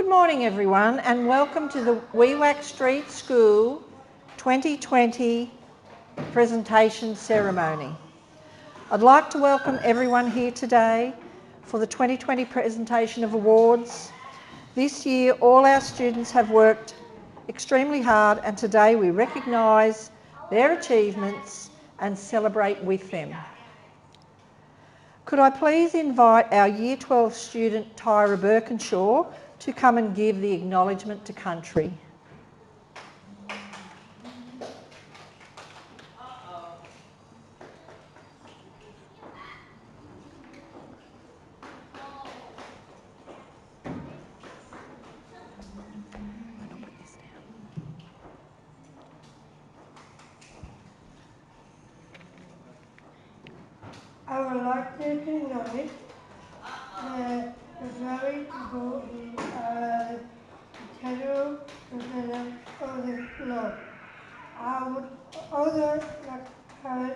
Good morning everyone and welcome to the Wewak Street School 2020 presentation ceremony. I'd like to welcome everyone here today for the 2020 presentation of awards. This year all our students have worked extremely hard and today we recognise their achievements and celebrate with them. Could I please invite our Year 12 student Tyra Birkinshaw to come and give the acknowledgement to country. I would like to acknowledge the very important general president of the law. I would also like to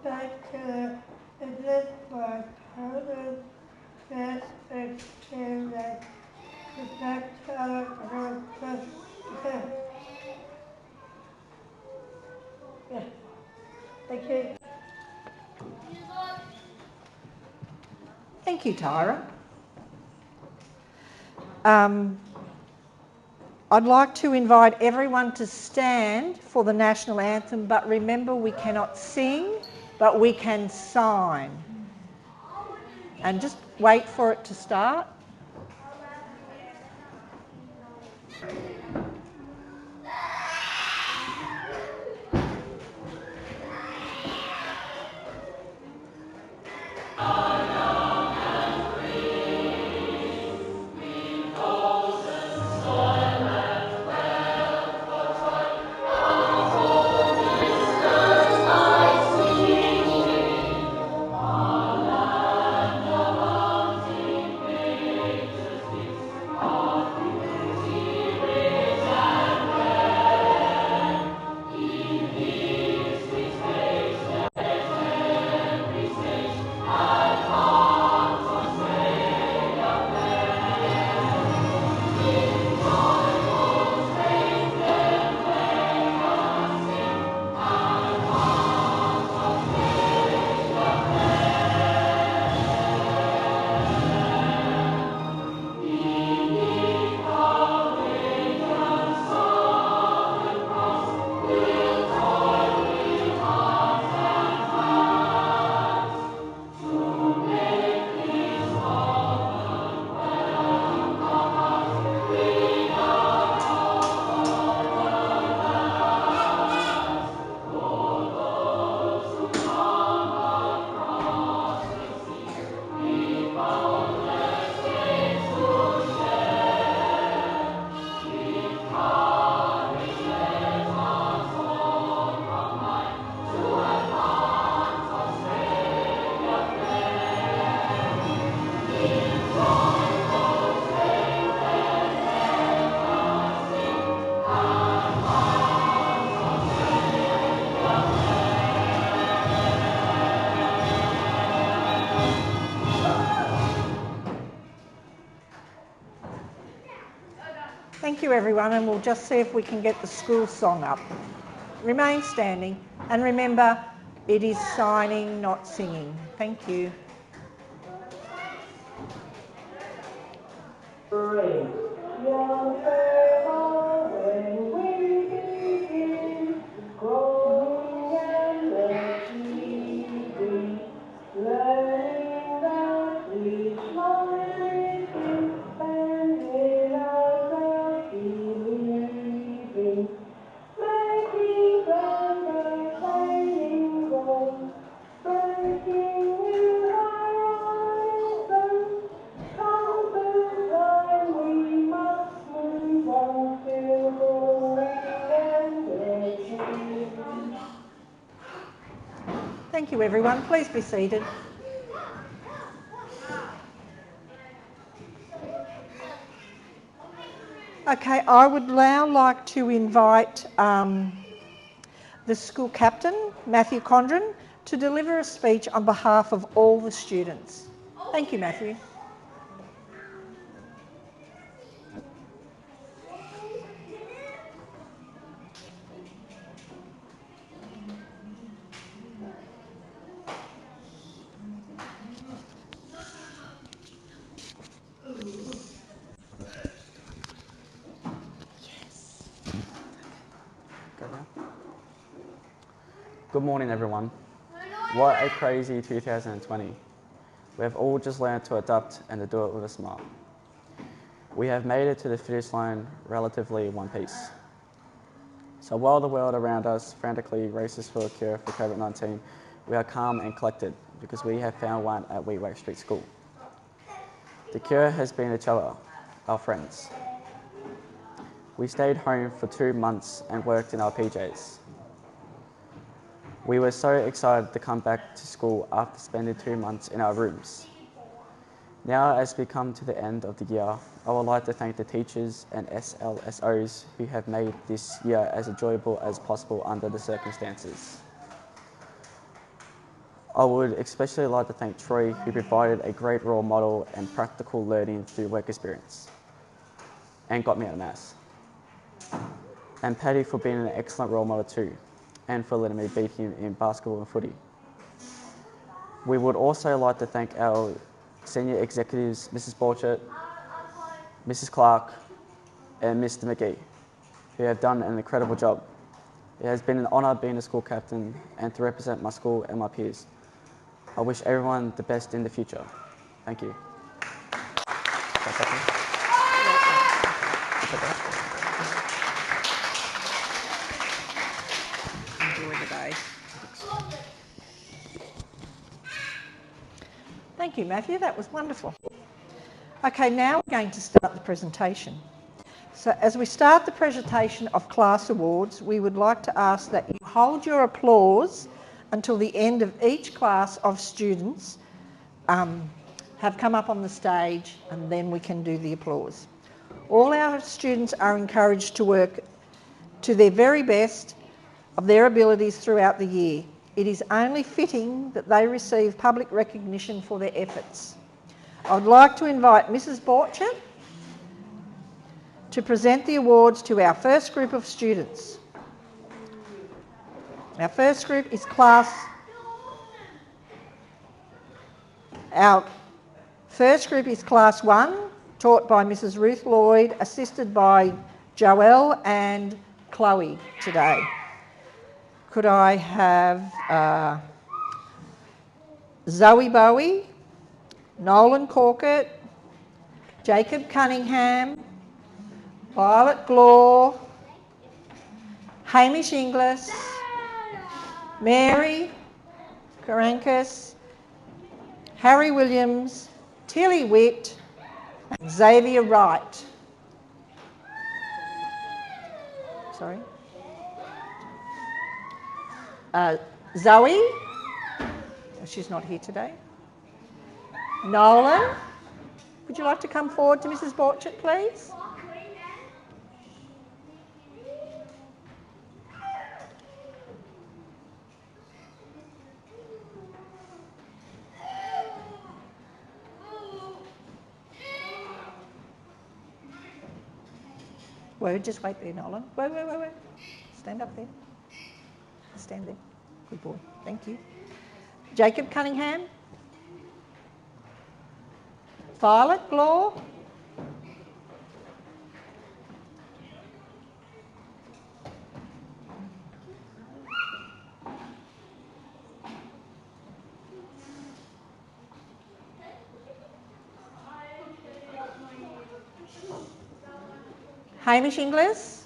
thank the business for holding this exchange that respect other Yes. Thank you. Thank you, Tyra. I'd like to invite everyone to stand for the National Anthem, but remember we cannot sing, but we can sign. And just wait for it to start. Thank you everyone, and we'll just see if we can get the school song up. Remain standing and remember it is signing, not singing. Thank you. Thank you everyone, please be seated. Okay, I would now like to invite the school captain, Matthew Condren, to deliver a speech on behalf of all the students. Thank you, Matthew. Good morning, everyone. What a crazy 2020. We have all just learned to adapt and to do it with a smile. We have made it to the finish line relatively in one piece. So while the world around us frantically races for a cure for COVID-19, we are calm and collected because we have found one at Wewak Street School. The cure has been each other, our friends. We stayed home for 2 months and worked in our PJs. We were so excited to come back to school after spending 2 months in our rooms. Now, as we come to the end of the year, I would like to thank the teachers and SLSOs who have made this year as enjoyable as possible under the circumstances. I would especially like to thank Troy, who provided a great role model and practical learning through work experience, and got me out of maths. And Paddy for being an excellent role model too, and for letting me beat him in basketball and footy. We would also like to thank our senior executives, Mrs. Borchert, Mrs. Clark, and Mr. McGee, who have done an incredible job. It has been an honour being a school captain and to represent my school and my peers. I wish everyone the best in the future. Thank you. Enjoy the day. Thank you, Matthew. That was wonderful. Okay, now we're going to start the presentation. So as we start the presentation of class awards, we would like to ask that you hold your applause until the end of each class of students have come up on the stage, and then we can do the applause. All our students are encouraged to work to their very best of their abilities throughout the year. It is only fitting that they receive public recognition for their efforts. I would like to invite Mrs. Borchert to present the awards to our first group of students. Our first group is Class 1, taught by Mrs. Ruth Lloyd, assisted by Joelle and Chloe today. Could I have Zoe Bowie, Nolan Corkett, Jacob Cunningham, Violet Glaw, Hamish Inglis, Mary Karankas, Harry Williams, Tilly Witt, and Xavier Wright. Sorry. Zoe, she's not here today. Nolan, would you like to come forward to Mrs. Borchert, please? Wait, just wait there, Nolan. Wait. Stand up there. Stand there. Good boy. Thank you. Jacob Cunningham. Violet Glaw. Hamish Inglis.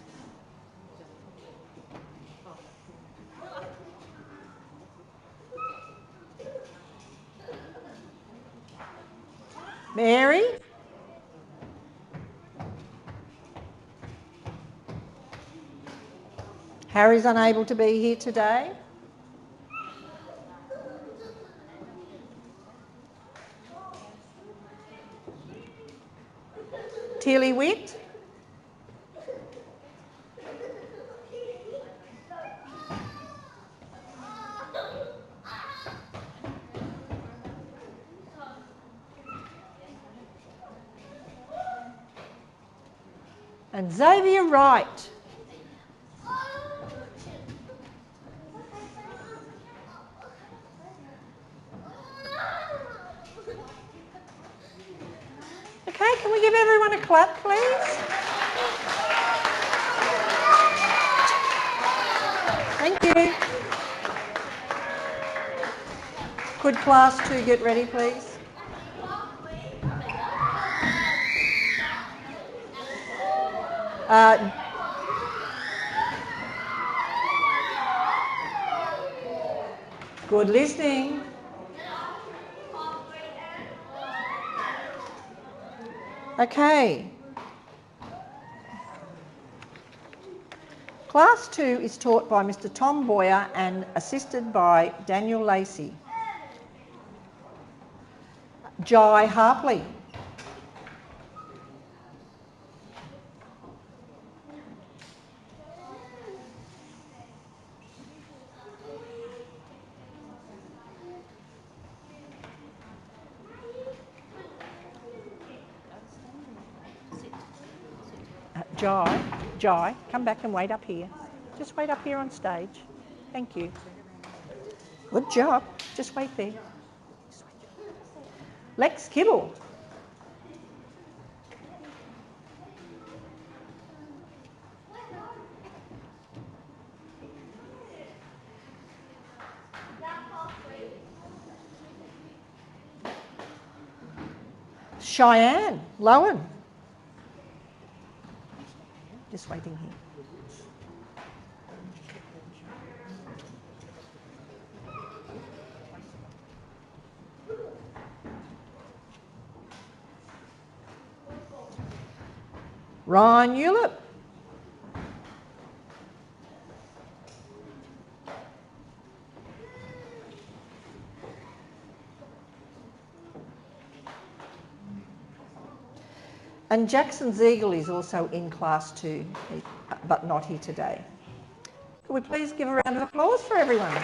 Mary. Harry's unable to be here today. Tilly Witt. And Xavier Wright. Okay, can we give everyone a clap, please? Thank you. Could class 2 get ready, please? Good listening. Okay. Class 2 is taught by Mr. Tom Boyer and assisted by Daniel Lacey. Jai Harpley. Jai, come back and wait up here. Just wait up here on stage. Thank you. Good job. Just wait there. Lex Kibble. Cheyenne Lowen. Just waiting here. Ryan Ulip. And Jackson Ziegel is also in class 2, but not here today. Could we please give a round of applause for everyone?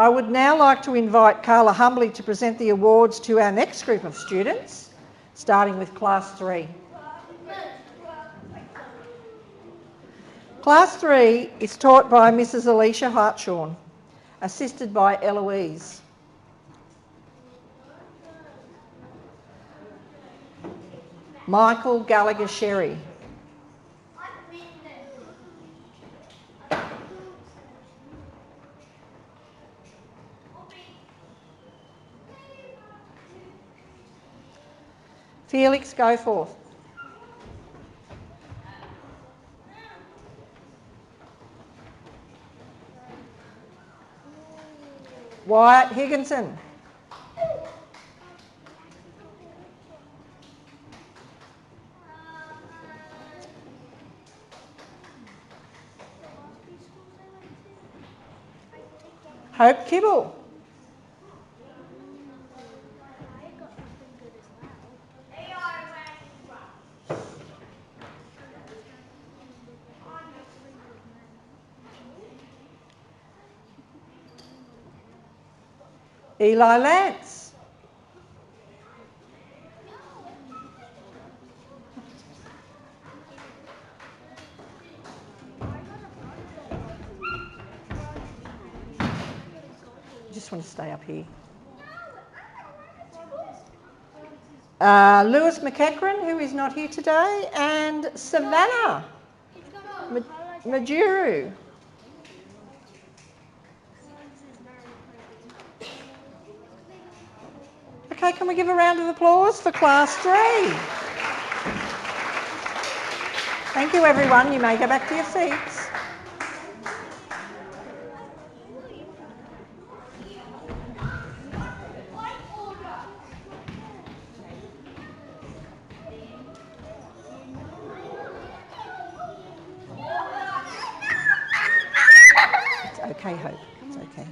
I would now like to invite Carla Humbly to present the awards to our next group of students, starting with Class 3. Class 3 is taught by Mrs. Alicia Hartshorn, assisted by Eloise. Michael Gallagher Sherry. Felix Goforth. Wyatt Higginson. Hope Kibble. Eli Lance. Just want to stay up here. Lewis McEachran, who is not here today, and Savannah Majuru. Okay, can we give a round of applause for Class 3? Thank you, everyone. You may go back to your seats. It's okay, Hope. It's okay.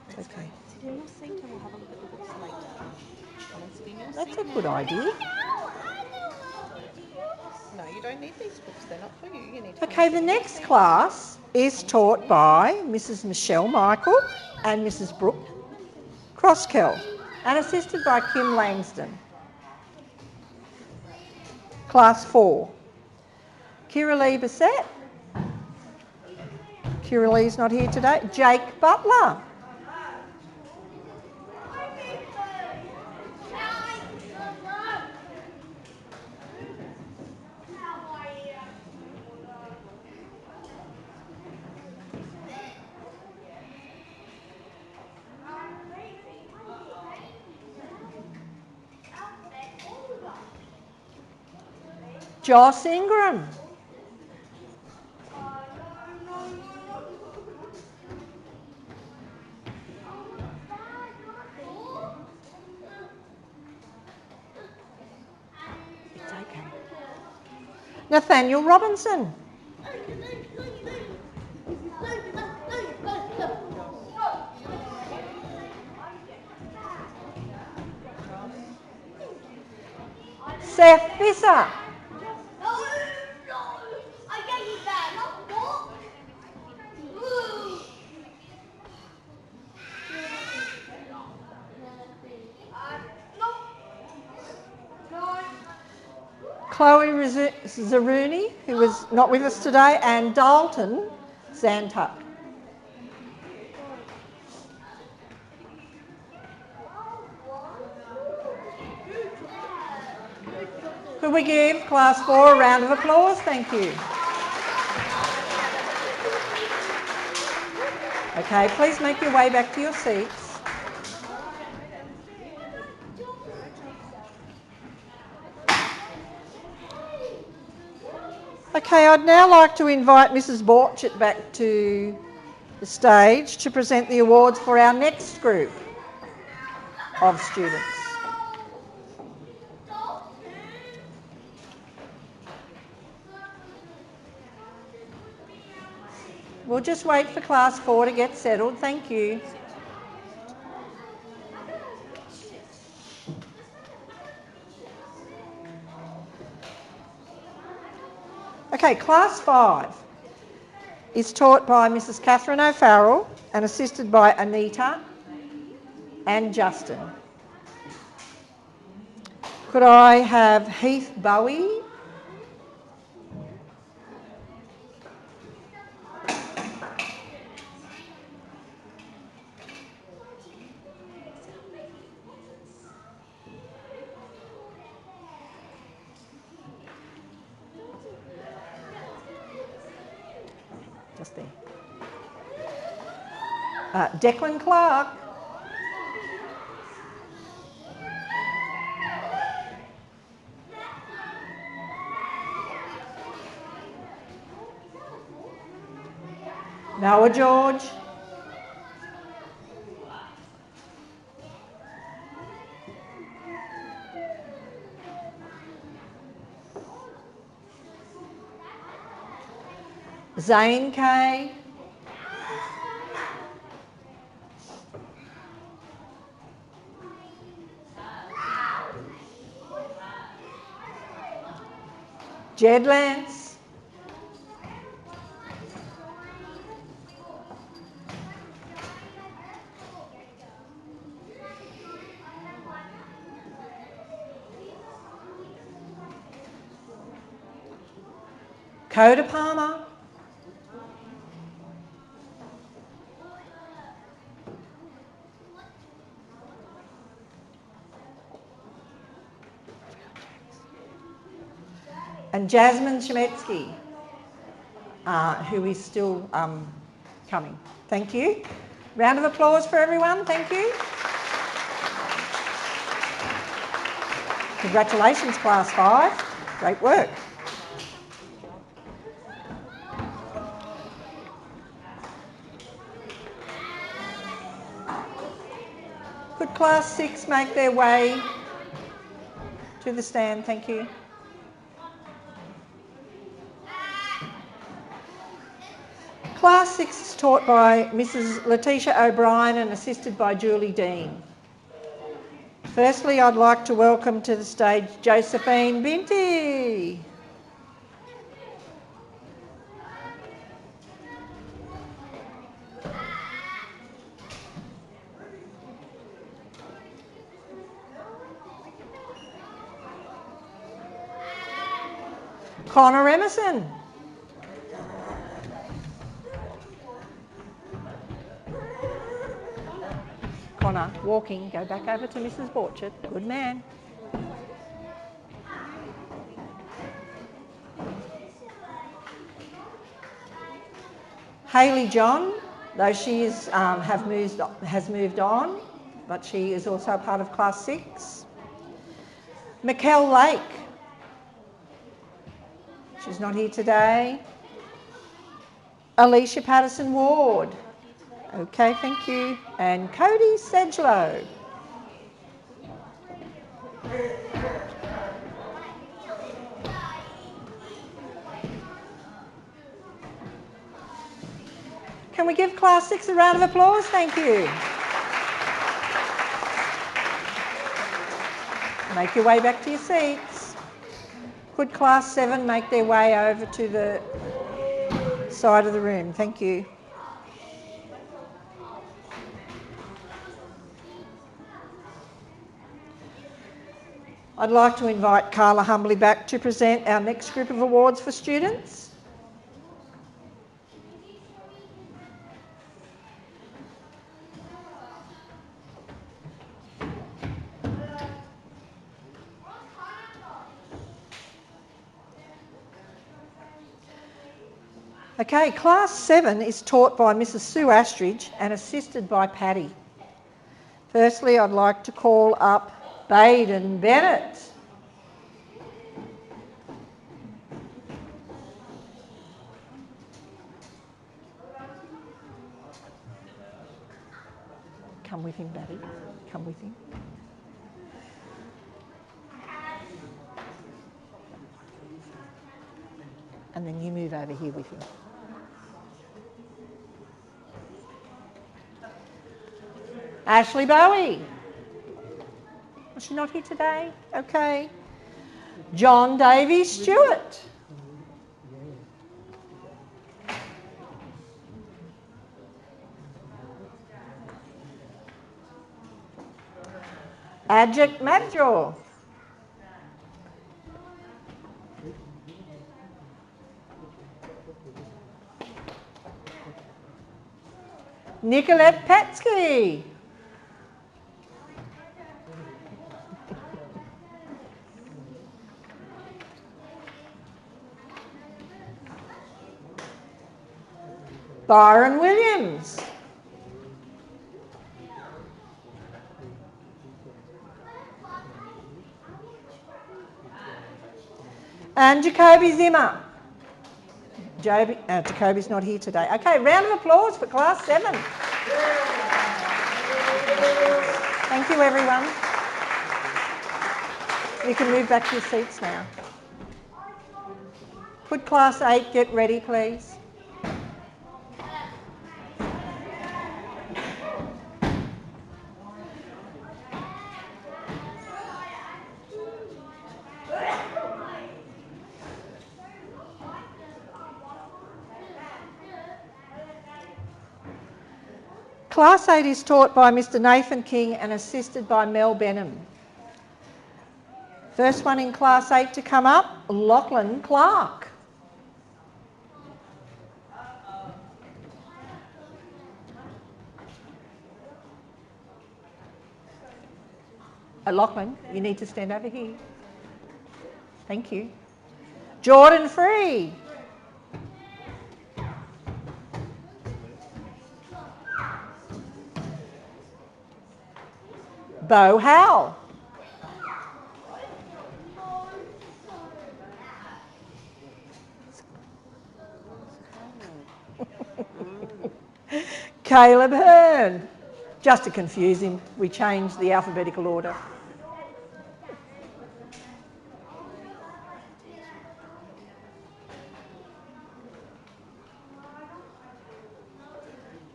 It's okay. That's a good idea. No, you don't need these books. They're not for you. You need to. Okay, the next class is taught by Mrs. Michelle Michael and Mrs. Brooke Crosskell and assisted by Kim Langston. Class 4. Kira Lee Bissett. Kira Lee's not here today. Jake Butler. Joss Ingram. It's okay. Nathaniel Robinson. Seth Visser. Chloe Zaruni, who was not with us today, and Dalton Zantuck. Could we give Class 4 a round of applause? Thank you. Okay, please make your way back to your seats. Okay, I'd now like to invite Mrs. Borchett back to the stage to present the awards for our next group of students. We'll just wait for Class 4 to get settled. Thank you. Okay, Class 5 is taught by Mrs. Catherine O'Farrell and assisted by Anita and Justin. Could I have Heath Bowie? Just there. Declan Clark. Noah George. Zane Kay. Jed Lance. Coda Palmer. And Jasmine Shemetsky, who is still coming. Thank you. Round of applause for everyone. Thank you. Congratulations, Class 5. Great work. Could Class 6 make their way to the stand? Thank you. Class 6 is taught by Mrs. Letitia O'Brien and assisted by Julie Dean. Firstly, I'd like to welcome to the stage Josephine Binti. Connor Emerson. Connor walking. Go back over to Mrs. Borchert. Good man. Hayley John, though she is, has moved on, but she is also a part of Class 6. Mikkel Lake. She's not here today. Alicia Patterson Ward. Okay, thank you. And Cody Sedgelow. Can we give Class 6 a round of applause? Thank you. Make your way back to your seats. Could Class 7 make their way over to the side of the room? Thank you. I'd like to invite Carla Humbly back to present our next group of awards for students. Okay, Class 7 is taught by Mrs. Sue Astridge and assisted by Paddy. Firstly, I'd like to call up Baden Bennett. Come with him, Paddy. Come with him. And then you move over here with him. Ashley Bowie. Was she not here today? Okay. John Davey Stewart. Ajak Madjor. Nicolette Patsky. Byron Williams. And Jacoby Zimmer. Jacoby's not here today. Okay, round of applause for Class 7. Thank you, everyone. You can move back to your seats now. Could Class 8 get ready, please? Class 8 is taught by Mr. Nathan King and assisted by Mel Benham. First one in Class 8 to come up, Lachlan Clark. Lachlan, you need to stand over here. Thank you. Jordan Free. Bo Howell. Caleb Hearn. Just to confuse him, we changed the alphabetical order.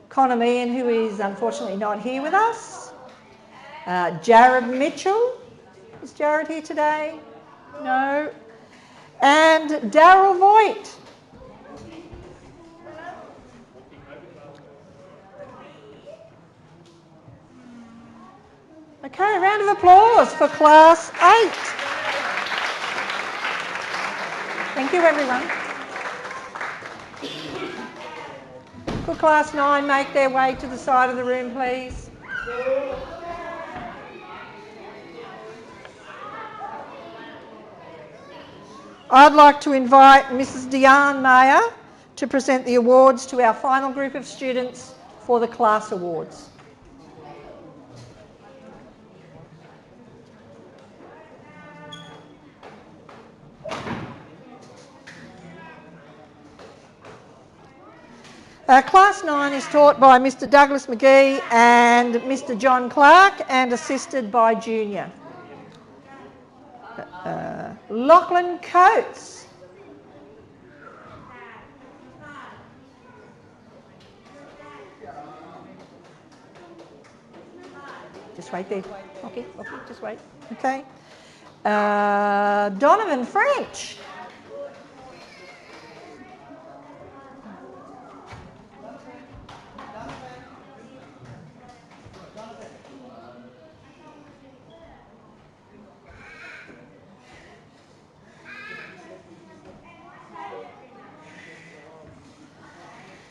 Connor Meehan, who is unfortunately not here with us. Jared Mitchell. Is Jared here today? No. And Daryl Voigt. Okay, a round of applause for Class 8. Thank you, everyone. Could Class 9 make their way to the side of the room, please? I'd like to invite Mrs. Diane Mayer to present the awards to our final group of students for the class awards. Class 9 is taught by Mr. Douglas McGee and Mr. John Clark and assisted by Junior. Lachlan Coates. Just wait there. Okay, just wait. Okay. Donovan French.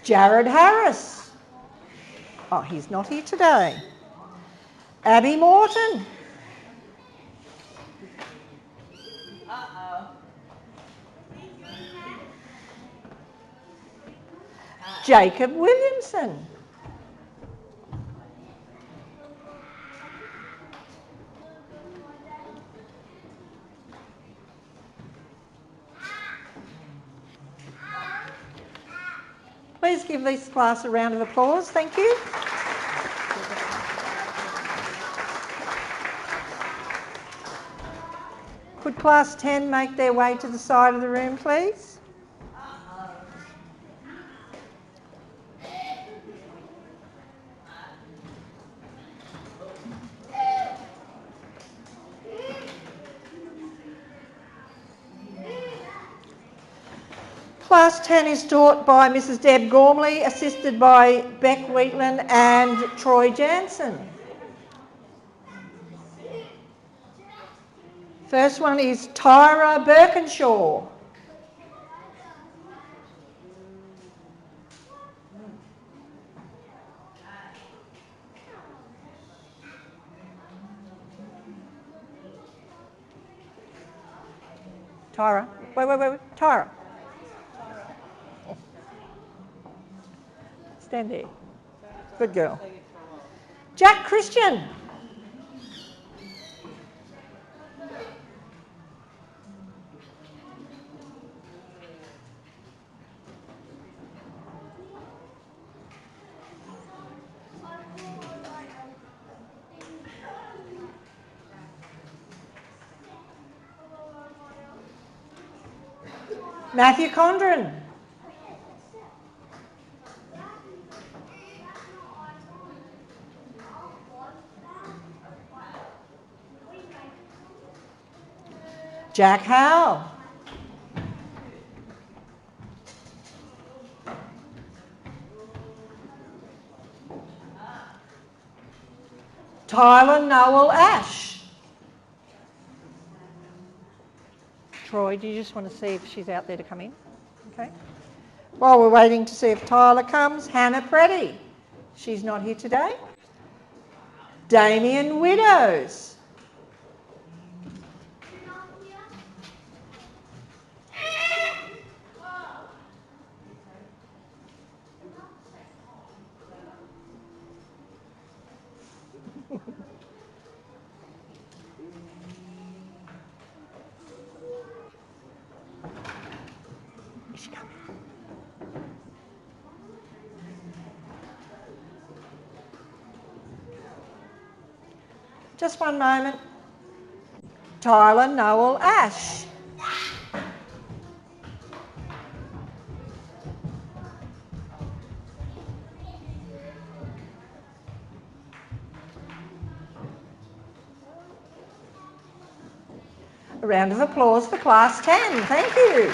Jared Harris. Oh, he's not here today. Abby Morton. Jacob Williamson. Please give this class a round of applause. Thank you. Could class 10 make their way to the side of the room, please? Class 10 is taught by Mrs. Deb Gormley, assisted by Beck Wheatland and Troy Jansen. First one is Tyra Birkinshaw. Tyra, wait, Tyra. Stand there. Good girl. Jack Christian. Matthew Condren. Jack Howe. Tyler Noel Ash. Troy, do you just want to see if she's out there to come in? Okay. While we're waiting to see if Tyler comes, Hannah Preddy. She's not here today. Damien Widows. Is she coming? Just one moment. Tyler Noel Ash. A round of applause for class 10. Thank you.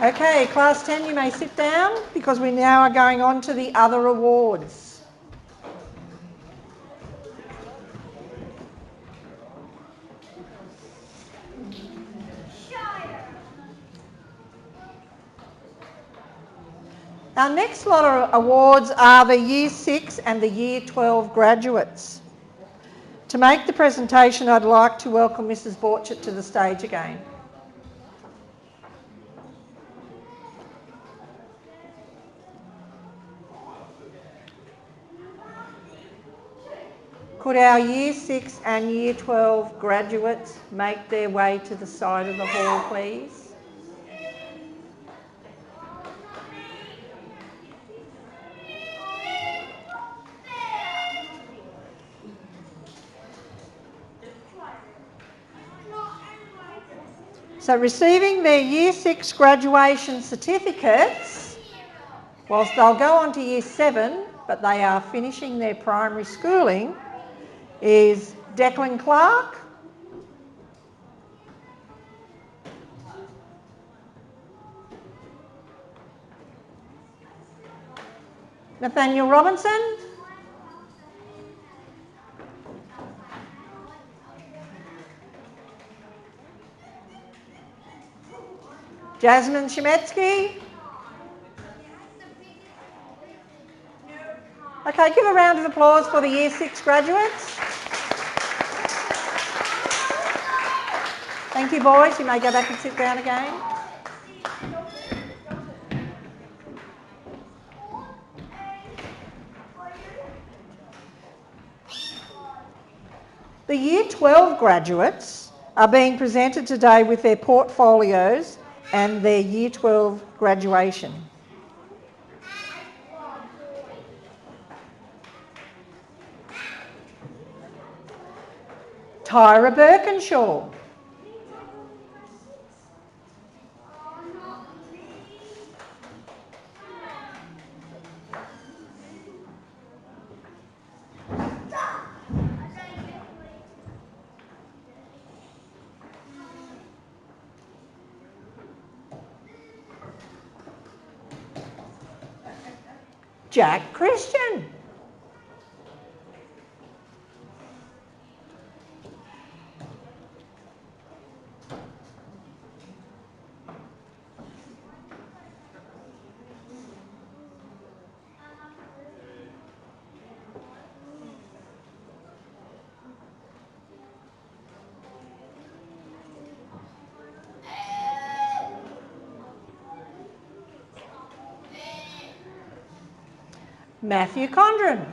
Okay, class 10, you may sit down because we now are going on to the other awards. Our next lot of awards are the Year 6 and the Year 12 graduates. To make the presentation, I'd like to welcome Mrs. Borchett to the stage again. Could our Year 6 and Year 12 graduates make their way to the side of the hall, please? So receiving their Year 6 graduation certificates, whilst they'll go on to Year 7, but they are finishing their primary schooling, is Declan Clark, Nathaniel Robinson, Jasmine Shemetsky. Okay, give a round of applause for the Year 6 graduates. Thank you, boys. You may go back and sit down again. The Year 12 graduates are being presented today with their portfolios and their Year 12 graduation. Tyra Birkinshaw. Jack Christian. Matthew Condren.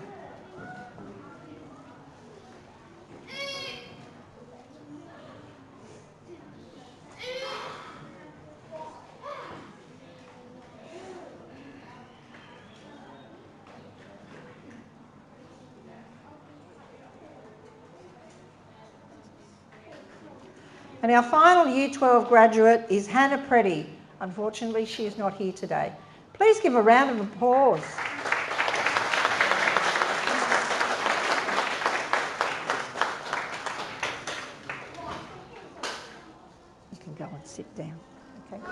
And our final Year 12 graduate is Hannah Preddy. Unfortunately, she is not here today. Please give a round of applause. You can go and sit down. Okay.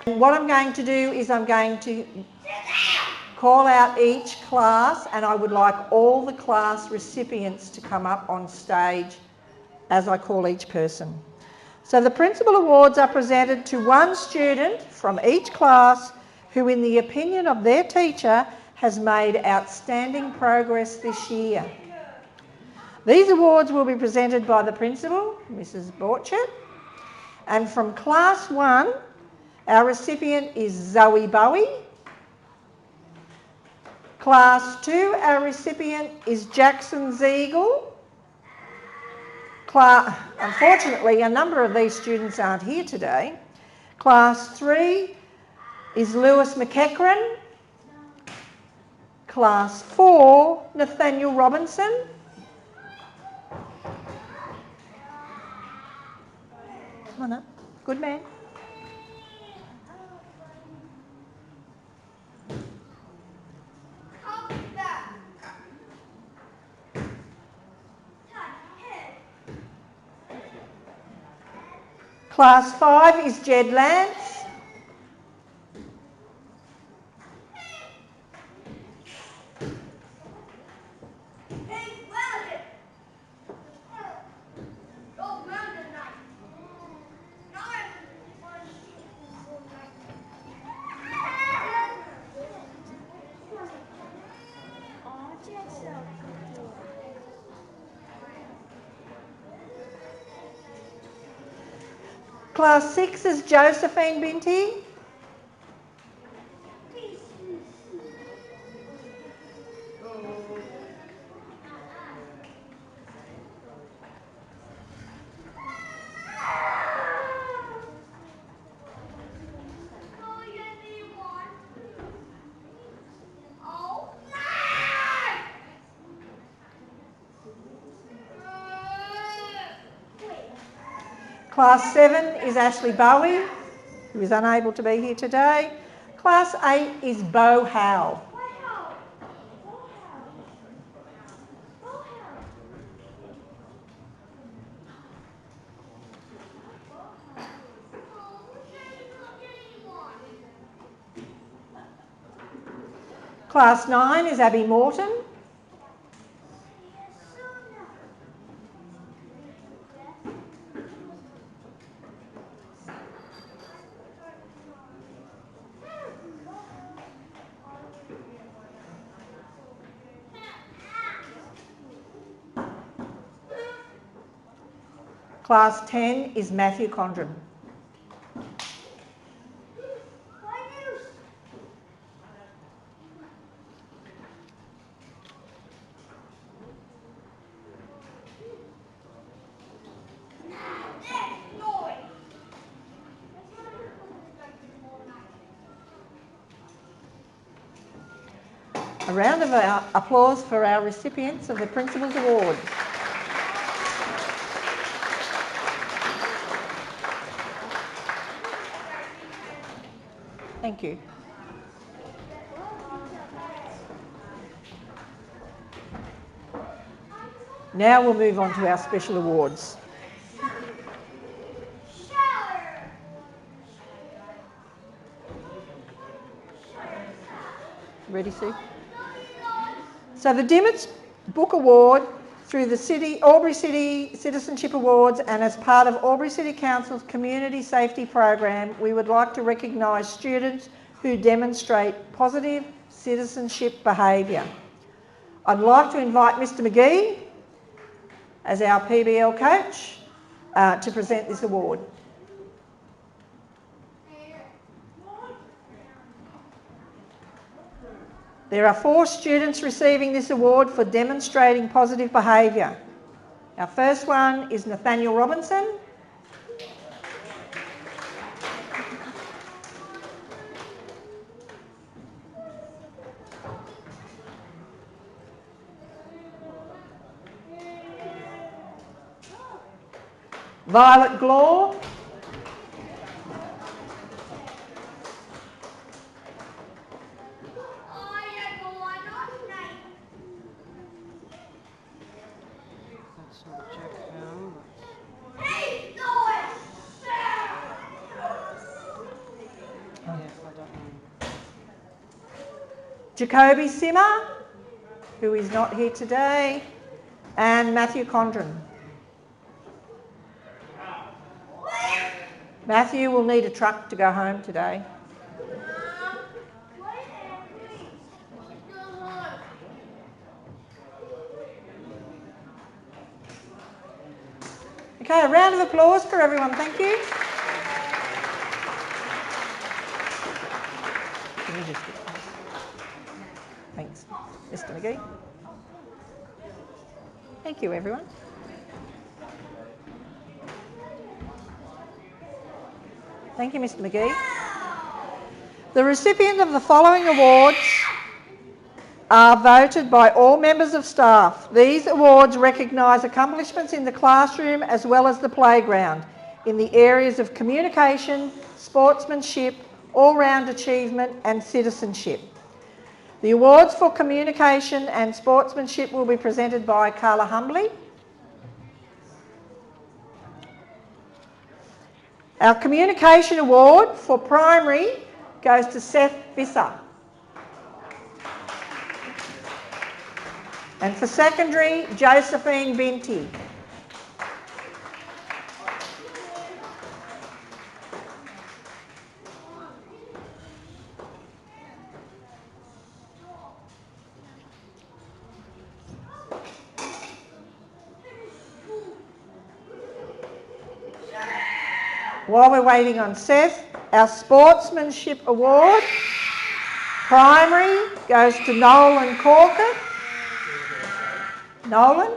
And what I'm going to do is I'm going to call out each class, and I would like all the class recipients to come up on stage as I call each person. So the principal awards are presented to one student from each class who, in the opinion of their teacher, has made outstanding progress this year. These awards will be presented by the principal, Mrs. Borchett, and from class 1, our recipient is Zoe Bowie. Class 2, our recipient is Jackson Ziegel. Unfortunately, a number of these students aren't here today. Class 3 is Lewis McEachran. Class 4, Nathaniel Robinson. Come on up. Good man. Class 5 is Jed Lance. Class 6 is Josephine Binti. Class 7 is Ashley Bowie, who is unable to be here today. Class 8 is Bo Howe. Class 9 is Abby Morton. Class 10 is Matthew Condren. A round of applause for our recipients of the Principal's Award. Thank you. Now we'll move on to our special awards. Ready, Sue? So the Dimmott's Book Award through the Albury City Citizenship Awards and as part of Albury City Council's Community Safety Program, we would like to recognise students who demonstrate positive citizenship behaviour. I'd like to invite Mr McGee as our PBL coach to present this award. There are 4 students receiving this award for demonstrating positive behaviour. Our first one is Nathaniel Robinson. Violet Glaw. Jacoby Simmer, who is not here today, and Matthew Condren. Matthew will need a truck to go home today. Okay, a round of applause for everyone, thank you. Can you just get this? Thanks, Mr McGee. Thank you, everyone. Thank you, Mr McGee. The recipient of the following awards are voted by all members of staff. These awards recognise accomplishments in the classroom as well as the playground in the areas of communication, sportsmanship, all-round achievement and citizenship. The awards for communication and sportsmanship will be presented by Carla Humbly. Our communication award for primary goes to Seth Visser. And for secondary, Josephine Binti. While we're waiting on Seth, our Sportsmanship Award, primary, goes to Nolan Corker. Nolan.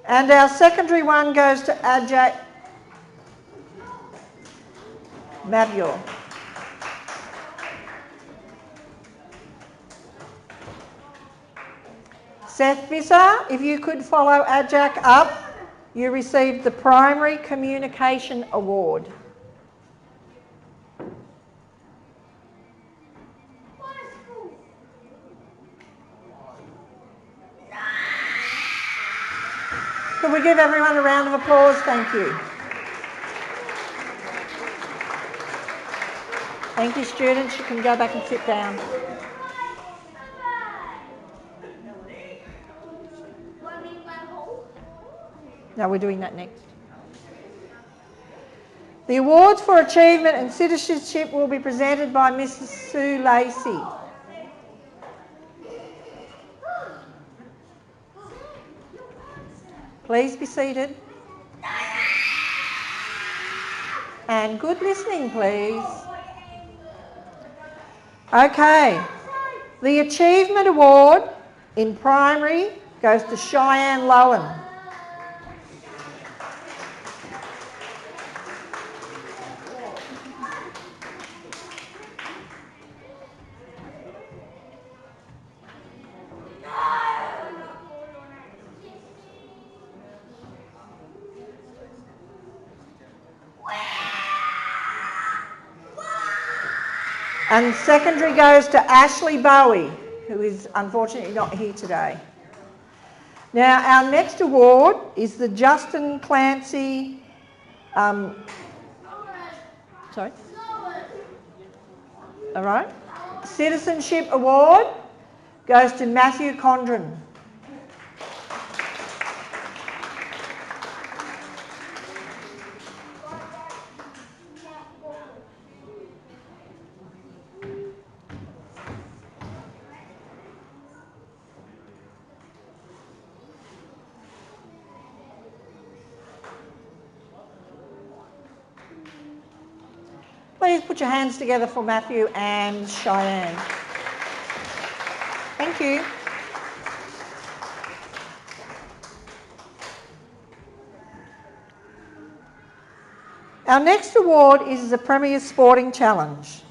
And our secondary one goes to Ajak Mabior. Seth Visser, if you could follow Ajak up, you received the Primary Communication Award. Could we give everyone a round of applause? Thank you. Thank you, students. You can go back and sit down. No, we're doing that next. The awards for achievement and citizenship will be presented by Mrs. Sue Lacey. Please be seated. And good listening, please. Okay. The Achievement Award in primary goes to Cheyenne Lowen. And secondary goes to Ashley Bowie, who is unfortunately not here today. Now, our next award is the Justin Clancy... sorry? All right. Citizenship Award goes to Matthew Condren. Please put your hands together for Matthew and Cheyenne. Thank you. Our next award is the Premier Sporting Challenge.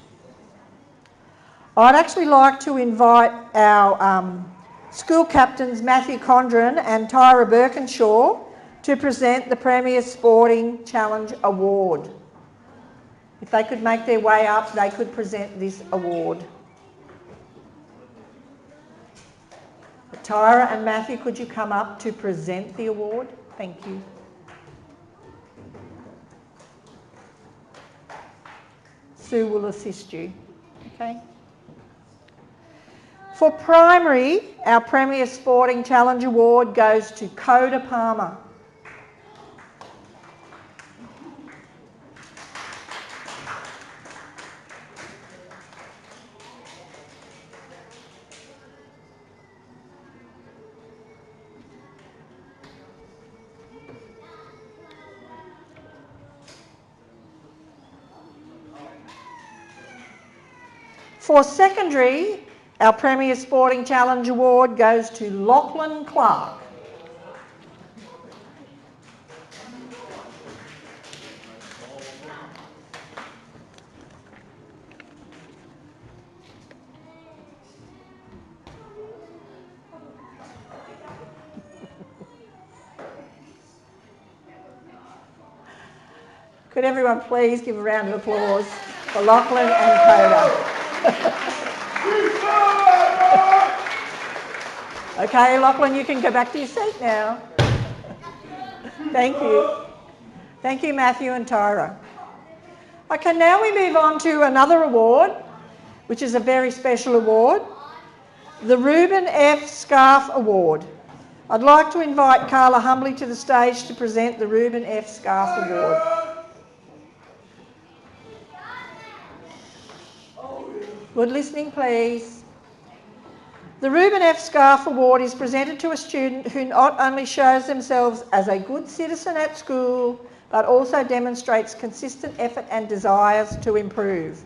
I'd actually like to invite our school captains Matthew Condren and Tyra Birkinshaw to present the Premier Sporting Challenge Award. If they could make their way up, they could present this award. Tyra and Matthew, could you come up to present the award? Thank you. Sue will assist you. Okay. For primary, our Premier Sporting Challenge Award goes to Coda Palmer. For secondary, our Premier Sporting Challenge Award goes to Lachlan Clark. Could everyone please give a round of applause for Lachlan and Coda? Okay, Lachlan, you can go back to your seat now. Thank you. Thank you, Matthew and Tyra. Okay, now we move on to another award, which is a very special award, the Reuben F. Scarf Award. I'd like to invite Carla humbly to the stage to present the Reuben F. Scarf Award. Good listening, please. The Reuben F. Scarf Award is presented to a student who not only shows themselves as a good citizen at school, but also demonstrates consistent effort and desires to improve.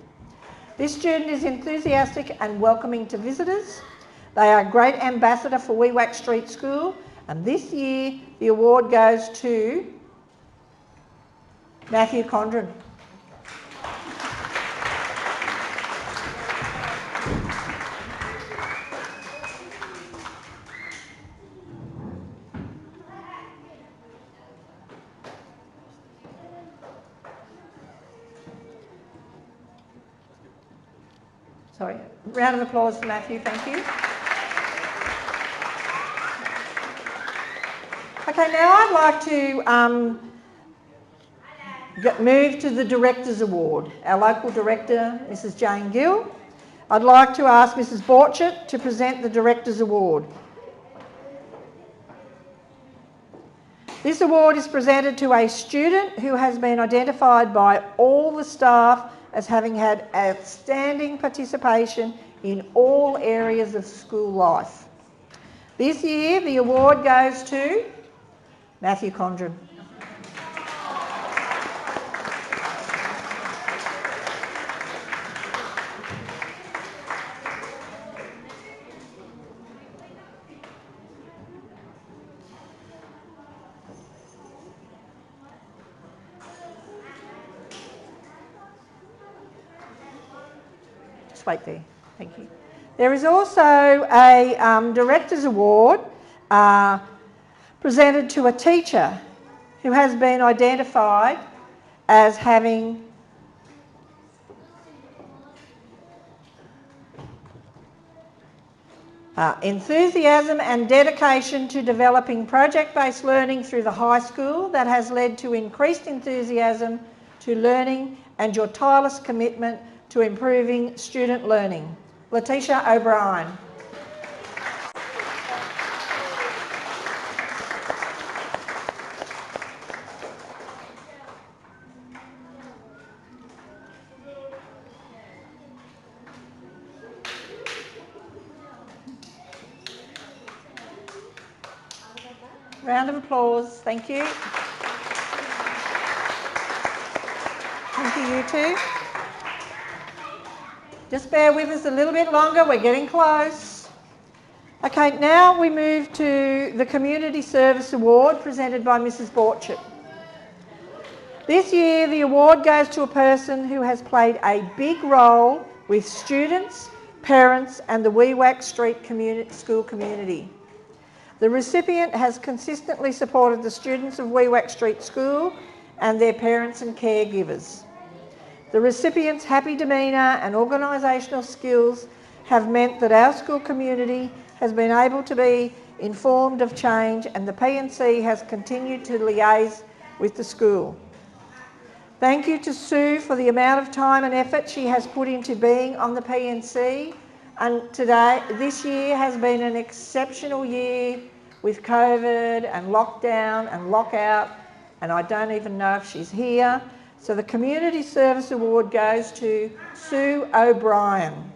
This student is enthusiastic and welcoming to visitors. They are a great ambassador for Wewak Street School, and this year the award goes to Matthew Condren. Sorry, round of applause for Matthew, thank you. Okay, now I'd like to move to the Directors Award. Our local director, Mrs. Jane Gill. I'd like to ask Mrs. Borchett to present the Directors Award. This award is presented to a student who has been identified by all the staff as having had outstanding participation in all areas of school life. This year, the award goes to Matthew Condren. Wait there, thank you. There is also a Directors Award presented to a teacher who has been identified as having enthusiasm and dedication to developing project-based learning through the high school that has led to increased enthusiasm to learning and your tireless commitment to improving student learning. Letitia O'Brien. Round of applause, thank you. Thank you, you two. Just bear with us a little bit longer, we're getting close. Okay, now we move to the Community Service Award presented by Mrs. Borchett. This year the award goes to a person who has played a big role with students, parents and the Wewak Street school community. The recipient has consistently supported the students of Wewak Street School and their parents and caregivers. The recipient's happy demeanour and organisational skills have meant that our school community has been able to be informed of change, and the P&C has continued to liaise with the school. Thank you to Sue for the amount of time and effort she has put into being on the P&C, and this year has been an exceptional year with COVID and lockdown and lockout, and I don't even know if she's here. So the Community Service Award goes to Sue O'Brien.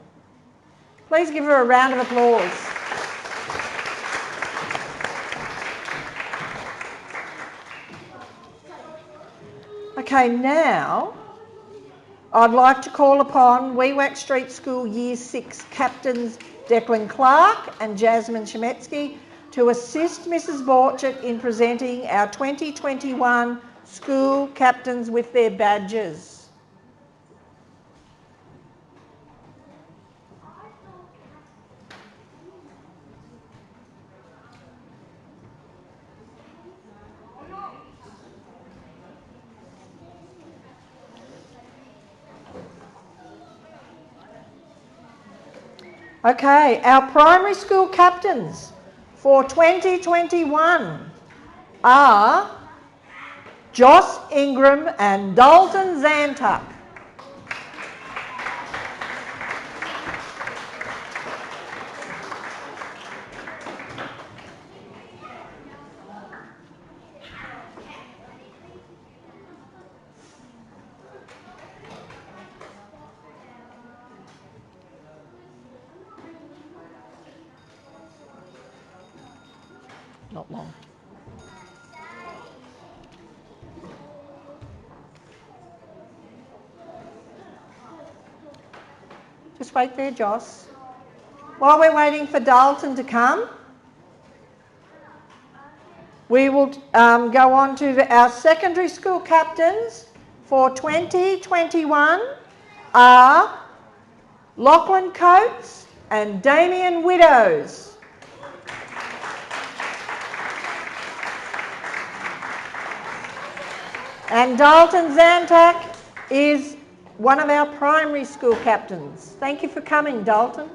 Please give her a round of applause. Okay, now I'd like to call upon Wewak Street School Year 6 captains Declan Clark and Jasmine Shemetsky to assist Mrs. Borchett in presenting our 2021 school captains with their badges. Okay, our primary school captains for 2021 are Joss Ingram and Dalton Zantuck. not long. Just wait there, Joss. While we're waiting for Dalton to come, we will go on to our secondary school captains for 2021 are Lachlan Coates and Damien Widows. And Dalton Zantak is one of our primary school captains. Thank you for coming, Dalton.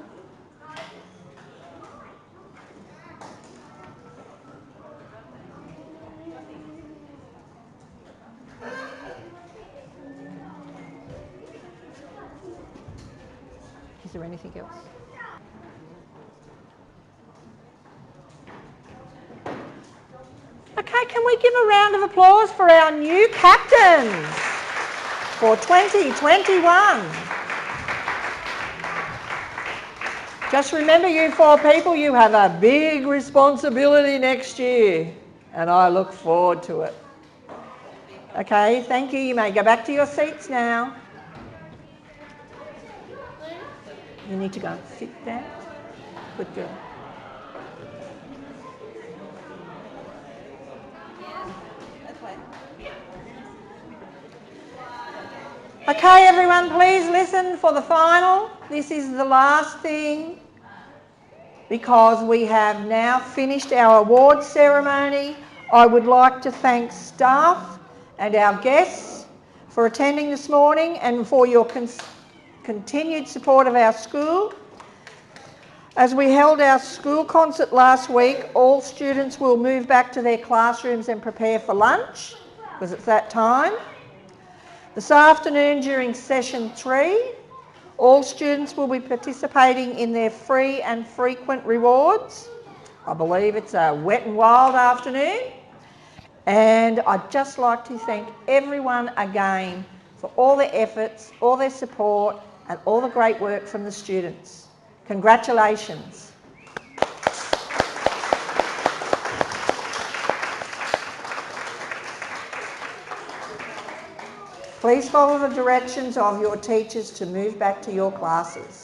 Is there anything else? Okay, can we give a round of applause for our new captains for 2021? Just remember, you four people, you have a big responsibility next year, and I look forward to it. Okay, thank you. You may go back to your seats now. You need to go and sit down. Good girl. Okay, everyone, please listen for the final. This is the last thing, because we have now finished our award ceremony. I would like to thank staff and our guests for attending this morning and for your continued support of our school. As we held our school concert last week, all students will move back to their classrooms and prepare for lunch, because it's that time. This afternoon during session 3, all students will be participating in their free and frequent rewards. I believe it's a wet and wild afternoon. And I'd just like to thank everyone again for all their efforts, all their support, and all the great work from the students. Congratulations. Please follow the directions of your teachers to move back to your classes.